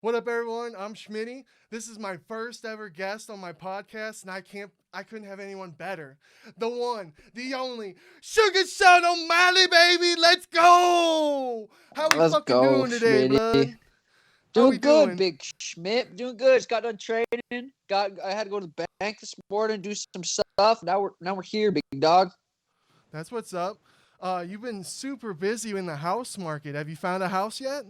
What up, everyone? I'm Schmitty. This is my first ever guest on my podcast, and I couldn't have anyone better. The one, the only, Sugar Sean O'Malley, baby. Let's go. How we Let's fucking go, doing today, Schmitty. blood? How we Doing good, doing? Big Schmidt. Doing good. Just got done training. I had to go to the bank this morning, do some stuff. Now we're here, big dog. That's what's up. You've been super busy in the house market. Have you found a house yet?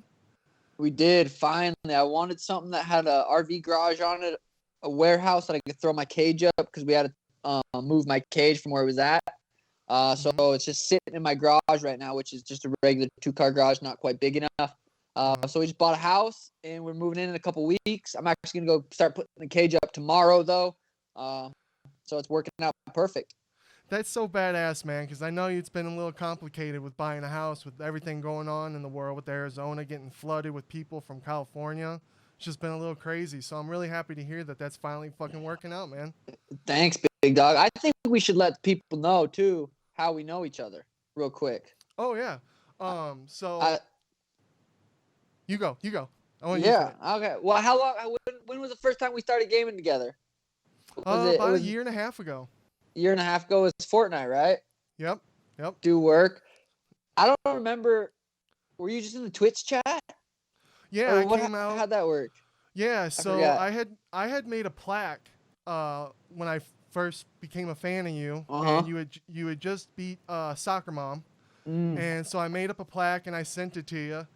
We did finally. I wanted something that had a RV garage on it, a warehouse that I could throw my cage up because we had to move my cage from where it was at. So Mhm. it's just sitting in my garage right now, which is just a regular 2-car garage, not quite big enough. So we just bought a house and we're moving in a couple weeks. I'm actually gonna go start putting the cage up tomorrow, though. So it's working out perfect. That's so badass, man, because I know it's been a little complicated with buying a house with everything going on in the world with Arizona getting flooded with people from California. It's just been a little crazy. So I'm really happy to hear that that's finally fucking working out, man. Thanks, big dog. I think we should let people know too how we know each other, real quick. Oh, yeah. I, So I you go. I want you to say yeah. it. Okay. Well, how long? When was the first time we started gaming together? Was it? It About a was year and a half ago. a year and a half ago. It was Fortnite, right? Yep. Yep. Do work. I don't remember. Were you just in the Twitch chat, Yeah, or I what? came out. How'd that work? Yeah, I so forgot. I had made a plaque when I first became a fan of you, Uh and huh. you had just beat Soccer Mom. Mm. And so I made up a plaque and I sent it to you.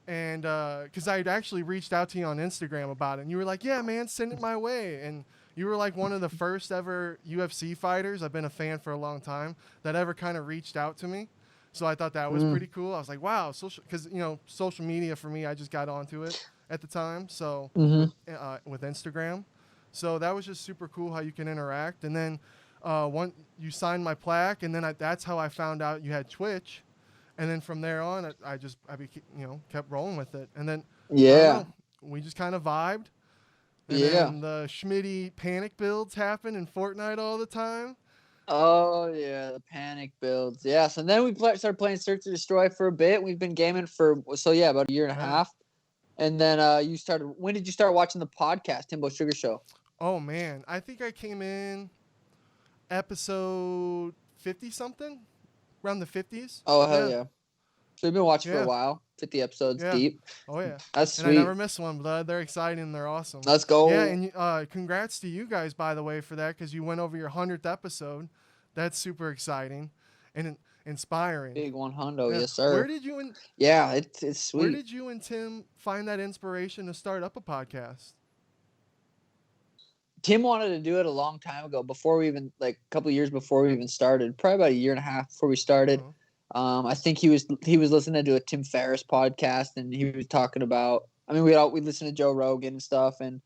And because I had actually reached out to you on Instagram about it. And you were like, yeah, man, send it my way. And you were like one of the first ever UFC fighters. I've been a fan for a long time that ever kind of reached out to me. So I thought that was Mm. pretty cool. I was like, wow, social, because social media for me, I just got onto it at the time. So Mm-hmm. with Instagram, so that was just super cool how you can interact. And then one you signed my plaque, and then that's how I found out you had Twitch. And then from there on, kept rolling with it. And then I don't Yeah. know, we just kind of vibed. And Yeah. then the Schmitty panic builds happen in Fortnite all the time. Oh yeah, the panic builds. Yeah. So then we started playing Search and Destroy for a bit. We've been gaming for about a year and a Yeah. half. And then you started. When did you start watching the podcast, Timbo Sugar Show? Oh man, I think I came in episode 50 something, around the 50s. Oh hell Yeah. yeah! So we've been watching for a Yeah. while. 50 episodes Yeah. deep. Oh yeah. That's And I never sweet. miss one, but they're exciting. They're awesome. Let's Yeah, go. and congrats to you guys, by the way, for that, because you went over your 100th episode. That's super exciting and inspiring. Big one hundo, Yeah. yes sir. Yeah, it's Where sweet. did you and Tim find that inspiration to start up a podcast? Tim wanted to do it a long time ago, before we even like a couple of years before we even started. Probably about a year and a half before we started. Uh-huh. I think he was listening to a Tim Ferriss podcast, and he was talking about. I mean, we listened to Joe Rogan and stuff, and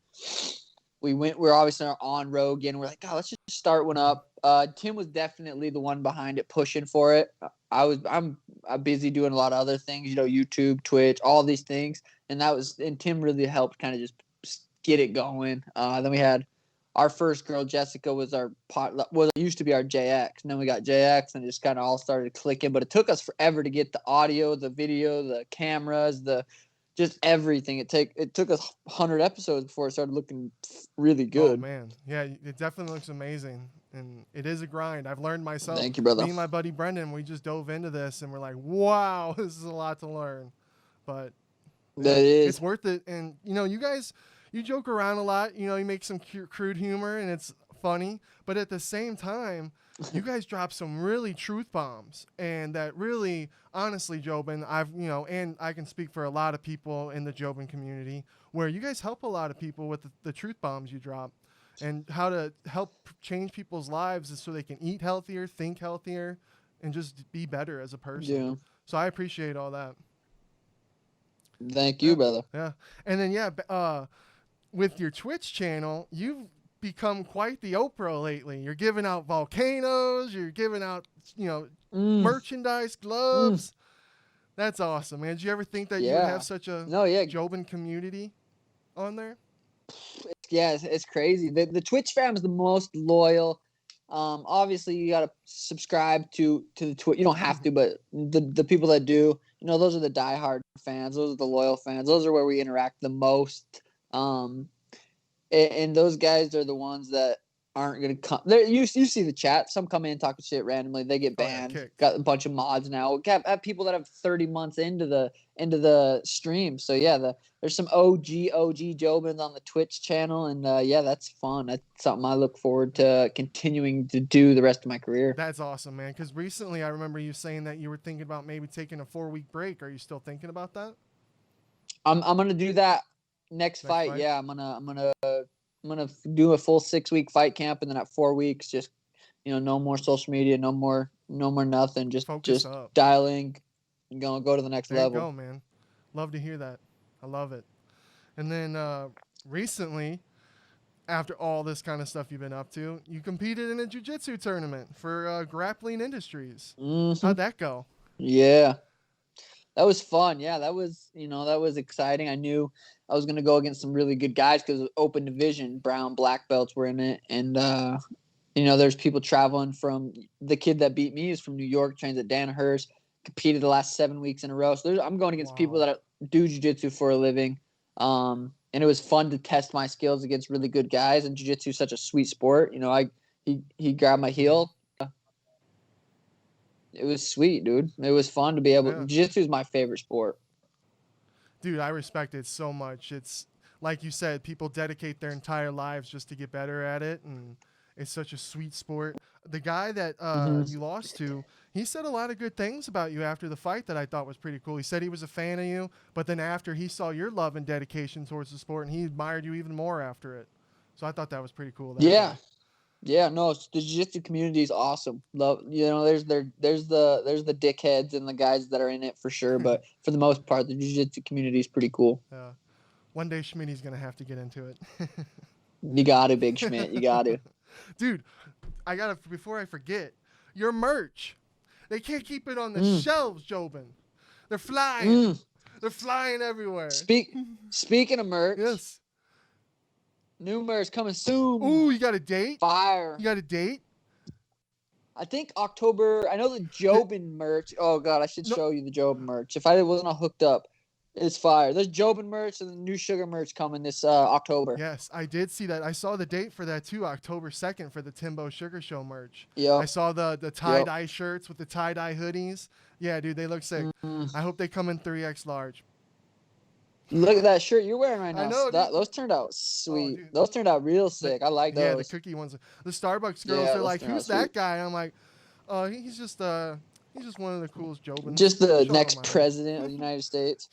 we're obviously on Rogan. We're like, oh, let's just start one Mhm. up. Tim was definitely the one behind it, pushing for it. I'm busy doing a lot of other things, YouTube, Twitch, all these things, and Tim really helped kind of just get it going. Then we had our first girl, Jessica, used to be our JX, and then we got JX, and it just kind of all started clicking. But it took us forever to get the audio, the video, the cameras, the just everything. It took us 100 episodes before it started looking really Oh good. man, yeah, it definitely looks amazing, and it is a grind. I've learned myself. Thank you, brother. Me and my buddy Brendan, we just dove into this, and we're like, wow, this is a lot to learn. But That yeah, it's is. worth it. And you guys, you joke around a lot. You make some crude humor, and it's funny. But at the same time, you guys drop some really truth bombs, and that really, honestly, Jobin, and I can speak for a lot of people in the Jobin community, where you guys help a lot of people with the truth bombs you drop, and how to help change people's lives so they can eat healthier, think healthier, and just be better as a person. Yeah. So I appreciate all that. Thank you, Yeah, brother. yeah. And then with your Twitch channel, you've become quite the Oprah lately. You're giving out volcanoes. You're giving out Mm, merchandise, mm, gloves. That's awesome, man. Did you ever think that you would have yeah. such a No, yeah. Jobin community on there? Yeah, it's crazy. The Twitch fam is the most loyal. Obviously you got to subscribe to the Twitch. You don't have to, but the people that do, those are the diehard fans. Those are the loyal fans. Those are where we interact the most. And those guys are the ones that aren't going to come. You see the chat. Some come in talking shit randomly. They get banned. Oh, yeah, got a bunch of mods now. Have people that have 30 months into the stream. So yeah, there's some OG Jobins on the Twitch channel, and yeah, that's fun. That's something I look forward to continuing to do the rest of my career. That's awesome, man. Because recently I remember you saying that you were thinking about maybe taking a 4-week break. Are you still thinking about that? I'm gonna do that next fight. Yeah, I'm gonna do a full 6-week fight camp, and then at 4 weeks, just no more social media, no more nothing. Just dialing, gonna go to the next level. There you go, man. Love to hear that. I love it. And then recently, after all this kind of stuff you've been up to, you competed in a Jiu Jitsu tournament for Grappling Industries. Mm-hmm. How'd that go? Yeah, that was fun. Yeah, that was exciting. I knew I was gonna go against some really good guys because it was open division. Brown, black belts were in it, and there's people traveling from. The kid that beat me is from New York, trains at Danaher's, competed the last 7 weeks in a row. So I'm going against people that do jiu-jitsu for a living. And it was fun to test my skills against really good guys. And jiu-jitsu is such a sweet sport. He grabbed my heel. It was sweet, dude. It was fun to be able. Yeah. Jiu-jitsu is my favorite sport. Dude, I respect it so much. It's like you said, people dedicate their entire lives just to get better at it, and it's such a sweet sport. The guy that you lost to, he said a lot of good things about you after the fight that I thought was pretty cool. He said he was a fan of you, but then after he saw your love and dedication towards the sport, and he admired you even more after it. So I thought that was pretty cool. Yeah. Yeah, no, the jiu-jitsu community is awesome. Love, there's the dickheads and the guys that are in it for sure, but for the most part, the jiu-jitsu community is pretty cool. Yeah. One day Schmitty's gonna have to get into it. You got to, Big Schmidt. You got to. Dude, before I forget, your merch. They can't keep it on the shelves, Jobin. They're flying. They're flying everywhere. Speaking of merch. Yes. New merch coming soon. Ooh, you got a date? Fire. You got a date? I think October. I know the Jobin merch. Oh, God, I should show you the Jobin merch. If I wasn't all hooked up, it's fire. There's Jobin merch and the new Sugar merch coming this October. Yes, I did see that. I saw the date for that, too, October 2nd for the Timbo Sugar Show merch. Yeah. I saw the tie-dye shirts with the tie-dye hoodies. Yeah, dude, they look sick. I hope they come in 3X large. Look at that shirt you're wearing right now. I know, those turned out sweet. Those turned out real sick. I like those. Yeah, the cookie ones. The Starbucks girls are like, "Who's that guy?" I'm like, he's just one of the coolest Jobins. Just the next president of the United States."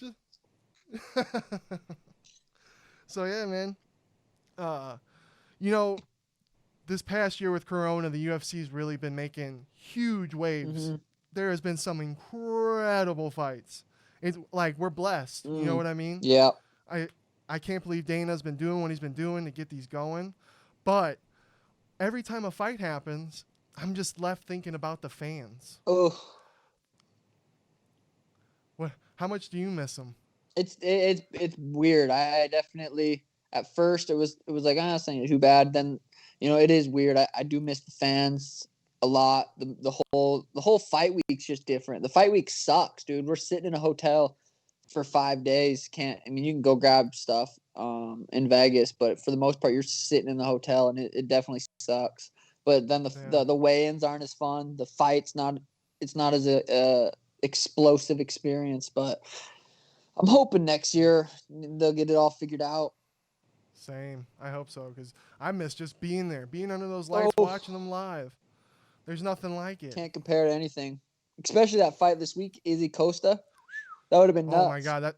So yeah, man. This past year with Corona, the UFC's really been making huge waves. There has been some incredible fights. It's like we're blessed. You know what I mean? Yeah. I can't believe Dana's been doing what he's been doing to get these going. But every time a fight happens, I'm just left thinking about the fans. Oh. How much do you miss them? It's weird. I definitely at first it was like it's not too bad. Then it is weird. I do miss the fans a lot. The whole fight week's just different. The fight week sucks, dude. We're sitting in a hotel for 5 days. You can go grab stuff in Vegas, but for the most part you're sitting in the hotel, and it definitely sucks. But then the weigh-ins aren't as fun. The fight's not as a explosive experience, but I'm hoping next year they'll get it all figured out. Same. I hope so, because I miss just being there, being under those lights, watching them live. There's nothing like it. Can't compare to anything. Especially that fight this week, Izzy Costa. That would have been nuts. Oh my God,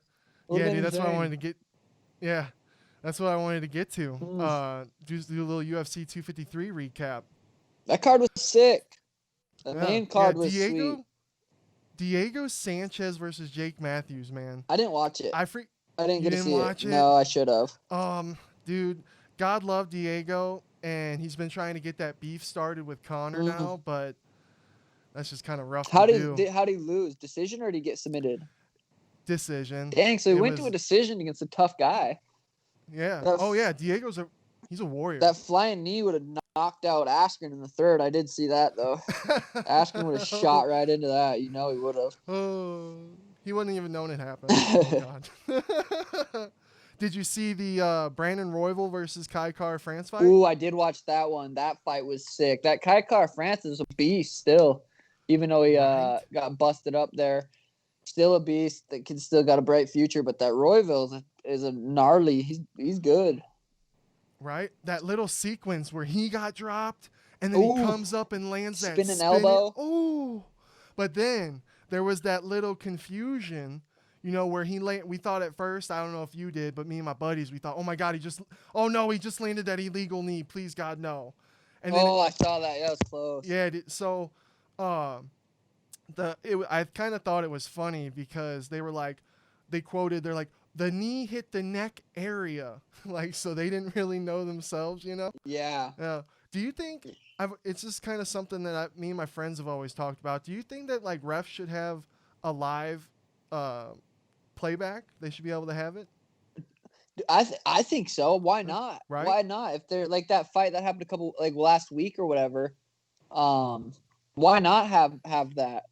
dude, that's what I wanted to get. Yeah, that's what I wanted to get to. Do a little UFC 253 recap. That card was sick. The main card was sweet. Diego Sanchez versus Jake Matthews, man. I didn't watch it. I didn't get to see watch it. No, I should have. Dude, God love Diego, and he's been trying to get that beef started with Conor now, but that's just kind of rough How to do. How did he lose? Decision, or did he get submitted? Decision. Dang, so he went to a decision against a tough guy. Yeah. Diego's he's a warrior. That flying knee would have knocked knocked out Askren in the third. I did see that though. Askren would have shot right into that. You know he would have. Oh, he wouldn't even known it happened. Oh God. Did you see the Brandon Royval versus Kai Kara France fight? Ooh, I did watch that one. That fight was sick. That Kai Kara France is a beast still, even though he got busted up there. Still a beast. The kid still got a bright future. But that Royval is a gnarly. He's good. Right, that little sequence where he got dropped and then he comes up and lands that spinning elbow. Oh, but then there was that little confusion. You know, where we thought at first, I don't know if you did, but me and my buddies, we thought, oh my God, he just landed that illegal knee. Please God, no. And then I saw that. Yeah, it was close. Yeah. So, I kind of thought it was funny because they're like, the knee hit the neck area. Like, so they didn't really know themselves, you know? Yeah. Yeah. Do you think, it's just kind of something that me and my friends have always talked about. Do you think that like refs should have a live, playback? They should be able to have it. I think so. Why not? Right? Why not? If they're like that fight that happened last week or whatever, why not have that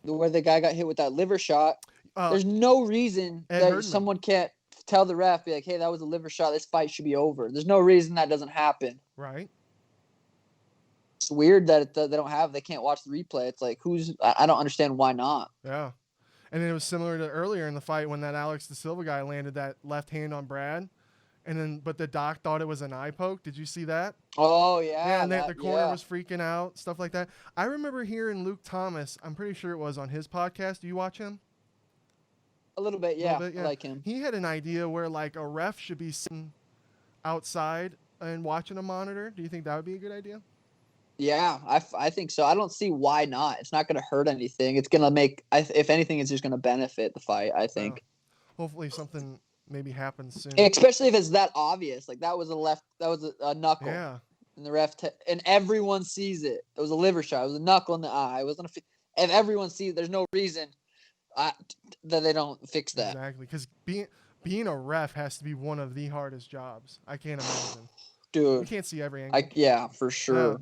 where the guy got hit with that liver shot? There's no reason that someone can't tell the ref, be like, hey, that was a liver shot. This fight should be over. There's no reason that doesn't happen. Right. It's weird that they can't watch the replay. It's like, I don't understand why not. Yeah. And then it was similar to earlier in the fight when that Alex De Silva guy landed that left hand on Brad. But the doc thought it was an eye poke. Did you see that? Oh, yeah. Yeah, and the corner was freaking out, stuff like that. I remember hearing Luke Thomas, I'm pretty sure it was on his podcast. Do you watch him? A little bit, yeah. I like him. He had an idea where like a ref should be sitting outside and watching a monitor. Do you think that would be a good idea? Yeah, I think so. I don't see why not. It's not going to hurt anything. It's going to make, if anything, it's just going to benefit the fight, I think. Hopefully something maybe happens soon. Especially if it's that obvious. Like that was a knuckle. Yeah. And the ref, and everyone sees it. It was a liver shot. It was a knuckle in the eye. It wasn't if everyone sees it, there's no reason that they don't fix that. Exactly. Because being a ref has to be one of the hardest jobs. I can't imagine. Dude. You can't see every angle. Yeah, for sure.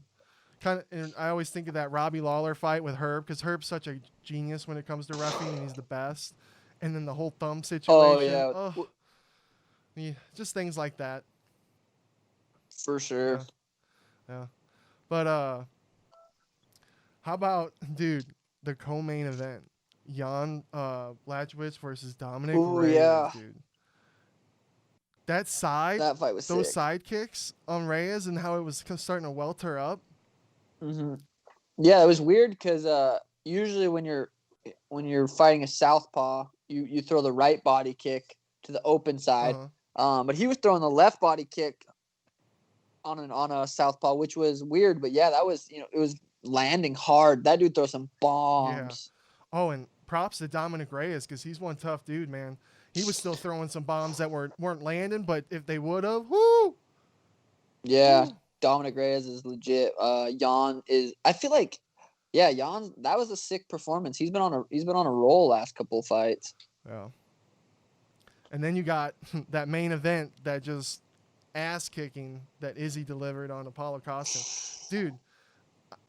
And I always think of that Robbie Lawler fight with Herb because Herb's such a genius when it comes to reffing and he's the best. And then the whole thumb situation. Yeah, just things like that. For sure. Yeah. But how about, dude, the co-main event? Jan Blachowicz versus Dominic Reyes, dude. That fight was those sick. Side kicks on Reyes and how it was starting to welter up. Mm-hmm. Yeah, it was weird because usually when you're fighting a southpaw, you throw the right body kick to the open side, but he was throwing the left body kick on a southpaw, which was weird. But yeah, that was it was landing hard. That dude throws some bombs. Yeah. Oh, and props to Dominic Reyes because he's one tough dude, man. He was still throwing some bombs that weren't landing, but if they would have, whoo! Yeah. Woo. Dominic Reyes is legit. Jan is. I feel like, yeah, Jan. That was a sick performance. He's been on a roll last couple of fights. Yeah. And then you got that main event that just ass kicking that Izzy delivered on Apollo Costa. Dude,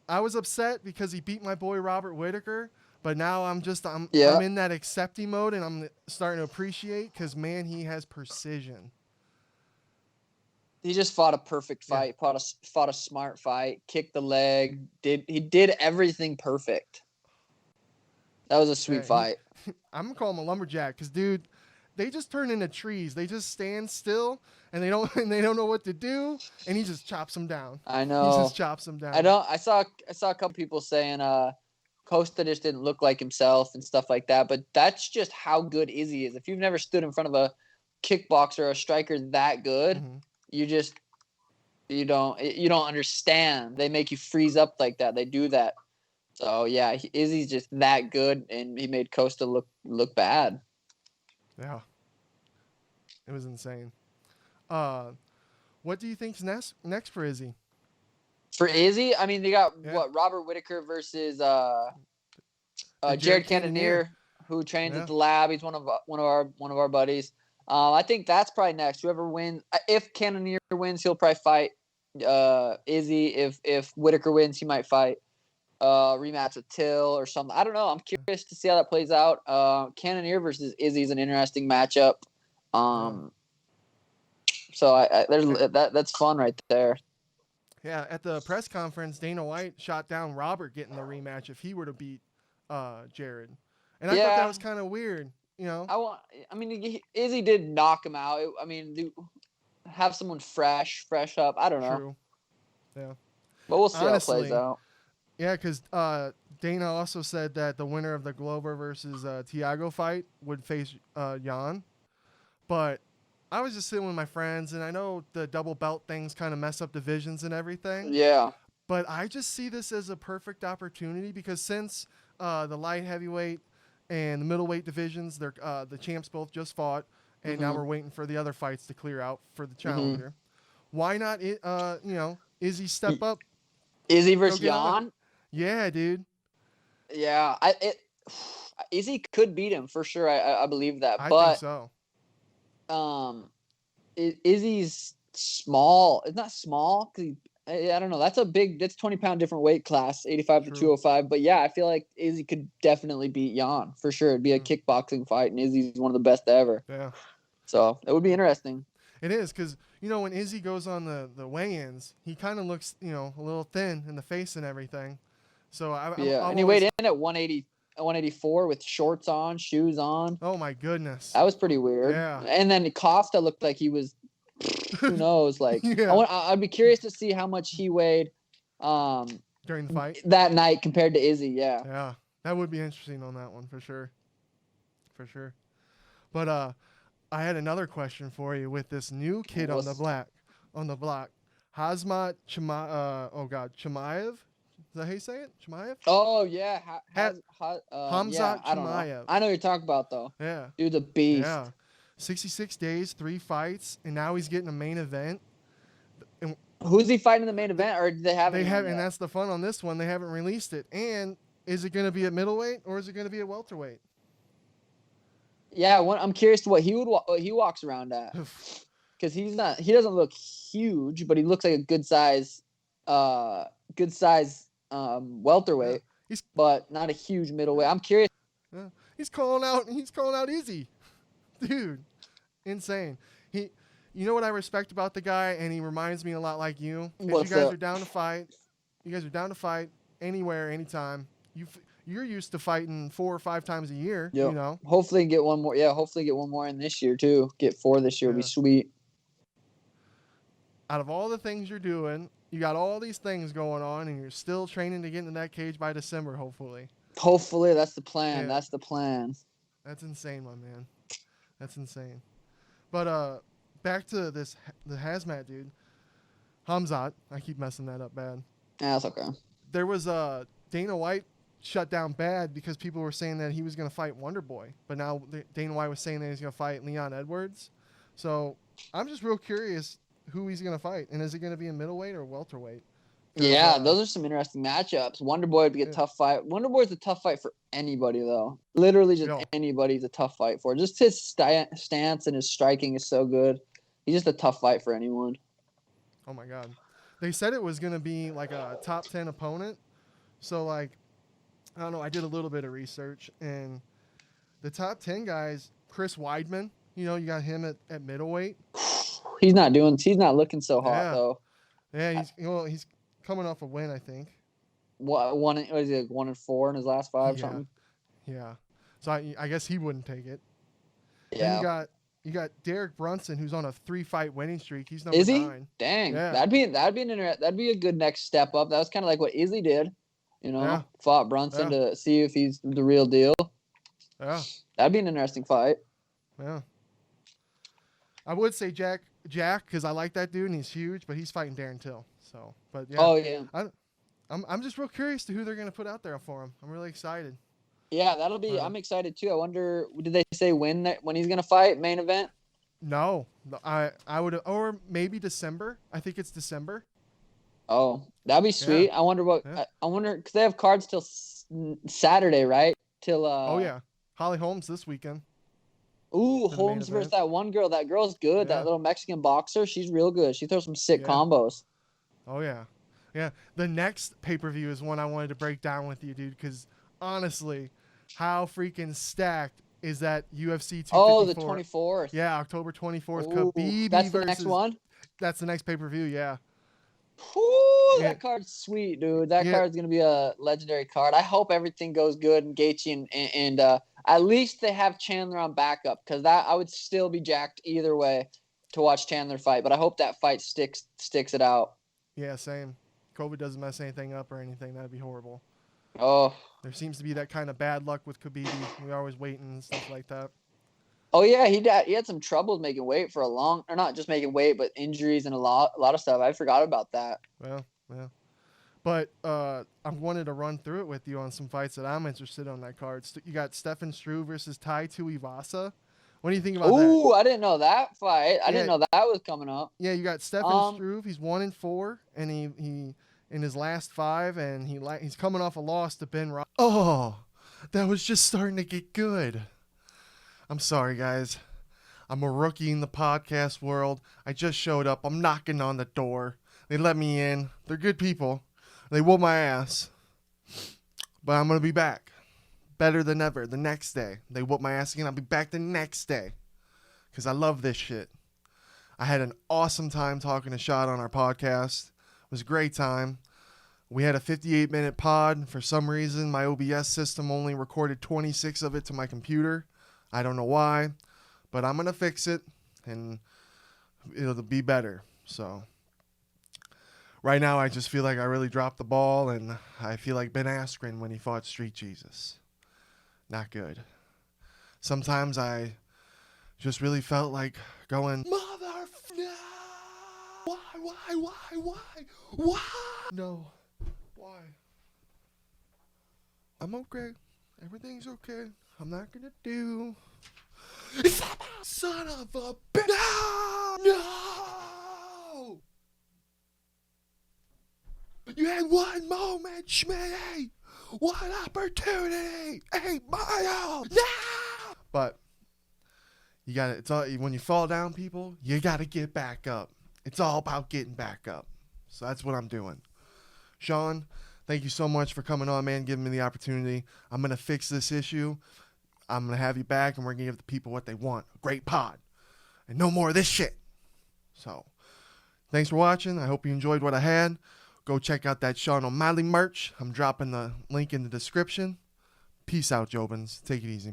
I was upset because he beat my boy Robert Whitaker, but now I'm in that accepting mode and I'm starting to appreciate because man, he has precision. He just fought a perfect fight, fought a smart fight, kicked the leg, he did everything perfect. That was a sweet fight. I'm going to call him a lumberjack because, dude, they just turn into trees. They just stand still and they don't know what to do, and he just chops them down. I know. He just chops them down. I saw a couple people saying Costa just didn't look like himself and stuff like that, but that's just how good Izzy is. If you've never stood in front of a kickboxer or a striker that good, mm-hmm. You don't understand. They make you freeze up like that. They do that. So yeah, Izzy's just that good, and he made Costa look bad. Yeah, it was insane. What do you think's next for Izzy? For Izzy, I mean, they got Robert Whitaker versus Jared Cannonier, who trains at the lab. He's one of our buddies. I think that's probably next. Whoever wins, if Cannonier wins, he'll probably fight Izzy. If Whitaker wins, he might fight rematch with Till or something. I don't know. I'm curious to see how that plays out. Cannoneer versus Izzy is an interesting matchup. So that's fun right there. Yeah, at the press conference, Dana White shot down Robert getting the rematch if he were to beat Jared, and I thought that was kind of weird. You know, Izzy did knock him out. Have someone fresh up. I don't know. True. Yeah. But we'll see how it plays out. Yeah, because Dana also said that the winner of the Glover versus Tiago fight would face Jan. But I was just sitting with my friends, and I know the double belt things kind of mess up divisions and everything. Yeah. But I just see this as a perfect opportunity because since the light heavyweight and the middleweight divisions, they're the champs both just fought, and now we're waiting for the other fights to clear out for the challenger. Why not, Izzy step up? Izzy versus Jan? Yeah, dude. Yeah, Izzy could beat him for sure. I believe that. I think so. Izzy's small. It's not small because I don't know. That's 20-pound different weight class, 85 to 205. But yeah, I feel like Izzy could definitely beat Jan for sure. It'd be a kickboxing fight, and Izzy's one of the best ever. Yeah. So it would be interesting. It is because when Izzy goes on the weigh-ins, he kind of looks a little thin in the face and everything. So and he weighed in at 184 with shorts on, shoes on. Oh my goodness, that was pretty weird. Yeah. And then Costa looked like he was. Who knows? Like, I'd be curious to see how much he weighed during the fight that night compared to Izzy. Yeah. Yeah, that would be interesting on that one for sure. For sure. But I had another question for you with this new kid on the block, Hazmat Chimaev. Is that how you say it? Chimaev? Oh yeah, Hamzat Chimaev. I know what you're talking about though. Yeah, dude's a beast. Yeah, 66 days, 3 fights, and now he's getting a main event. And who's he fighting in the main event, or do they have? And that's the fun on this one. They haven't released it. And is it going to be at middleweight or is it going to be at welterweight? Yeah, I'm curious to what he walks around at, because he doesn't look huge, but he looks like a good size welterweight, but not a huge middleweight. I'm curious. Yeah. He's calling out Izzy, dude, insane. You know what I respect about the guy, and he reminds me a lot like you. You guys are down to fight. You guys are down to fight anywhere, anytime. You're used to fighting 4 or 5 times a year. Yep. You know. Hopefully get one more. Yeah, hopefully get one more in this year too. Get 4 this year would be sweet. Out of all the things you're doing, you got all these things going on, and you're still training to get into that cage by December, hopefully. Hopefully, that's the plan. Yeah. That's the plan. That's insane, my man. That's insane. But back to the hazmat dude, Hamzat. I keep messing that up bad. Yeah, that's okay. There was Dana White shut down bad because people were saying that he was going to fight Wonder Boy, but now Dana White was saying that he's going to fight Leon Edwards. So I'm just real curious who he's going to fight, and is it going to be in middleweight or welterweight? Yeah, those are some interesting matchups. Wonder Boy would be a tough fight. Wonder Boy is a tough fight for anybody, though. Literally, just anybody's a tough fight for. Just his stance and his striking is so good. He's just a tough fight for anyone. Oh my God, they said it was going to be like a top 10 opponent. So like, I don't know. I did a little bit of research, and the top 10 guys, Chris Weidman. You got him at middleweight. He's not looking so hot though. Yeah, he's coming off a win, I think. What is he, like 1-4 in his last 5 something? Yeah. So I guess he wouldn't take it. Yeah. Then you got Derek Brunson, who's on a 3-fight winning streak. He's number 9. Is he? Dang. Yeah. That'd be a good next step up. That was kind of like what Izzy did. Fought Brunson to see if he's the real deal. Yeah. That'd be an interesting fight. Yeah. I would say Jack, because I like that dude and he's huge, but he's fighting Darren Till. So, but yeah. Oh yeah. I'm just real curious to who they're gonna put out there for him. I'm really excited. Yeah, that'll be. I'm excited too. I wonder, did they say when he's gonna fight main event? No, I would, or maybe December. I think it's December. Oh, that'd be sweet. Yeah. I wonder what. Yeah. I wonder because they have cards till Saturday, right? Till. Oh yeah, Holly Holmes this weekend. Ooh, Holmes versus that one girl. That girl's good. Yeah. That little Mexican boxer. She's real good. She throws some sick combos. Oh yeah, yeah. The next pay-per-view is one I wanted to break down with you, dude. Because honestly, how freaking stacked is that UFC Oh, the 254? 24th. Yeah, October 24th, Oh, Khabib that's the next versus. one. That's the next pay-per-view. Yeah, Whew, yeah, that card's sweet, dude. That yeah. card's gonna be a legendary card. I hope everything goes good and Gaethje and at least they have Chandler on backup because that I would still be jacked either way to watch Chandler fight. But I hope that fight sticks it out. Yeah, same. COVID doesn't mess anything up or anything. That'd be horrible. Oh, There seems to be that kind of bad luck with Khabib. We're always waiting and stuff like that. oh yeah, he had some troubles making weight for a long, or not just making weight, but injuries and a lot of stuff. I forgot about that. Well, yeah. But I wanted to run through it with you on some fights that I'm interested on that card. You got Stefan Struve versus Tai Tuivasa. What do you think about that? Ooh, I didn't know that fight. I didn't Yeah, know that was coming up. yeah. You got Stefan Struve. He's 1-4, and he in his last 5, and he's coming off a loss to Ben. Oh, that was just starting to get good. I'm sorry, guys. I'm a rookie in the podcast world. I just showed up. I'm knocking on the door. They let me in. They're good people. They whoop my ass. But I'm going to be back. Better than ever. The next day. They whoop my ass again. I'll be back the next day. Because I love this shit. I had an awesome time talking to Shot on our podcast. It was a great time. We had a 58-minute pod. For some reason, my OBS system only recorded 26 of it to my computer. I don't know why. But I'm going to fix it. And it'll be better. So right now, I just feel like I really dropped the ball, and I feel like Ben Askren when he fought Street Jesus. Not good. Sometimes I just really felt like going, why? No. Why? I'm okay. Everything's okay. I'm not going to do... Son of a bitch! No! You had one moment, Schmitty! One opportunity! 8 miles! No! But you got it's all when you fall down, people, you got to get back up. It's all about getting back up. So that's what I'm doing. Sean, thank you so much for coming on, man, giving me the opportunity. I'm going to fix this issue. I'm going to have you back, and we're going to give the people what they want. A great pod. And no more of this shit. So, thanks for watching. I hope you enjoyed what I had. Go check out that Sean O'Malley merch. I'm dropping the link in the description. Peace out, Jobins. Take it easy.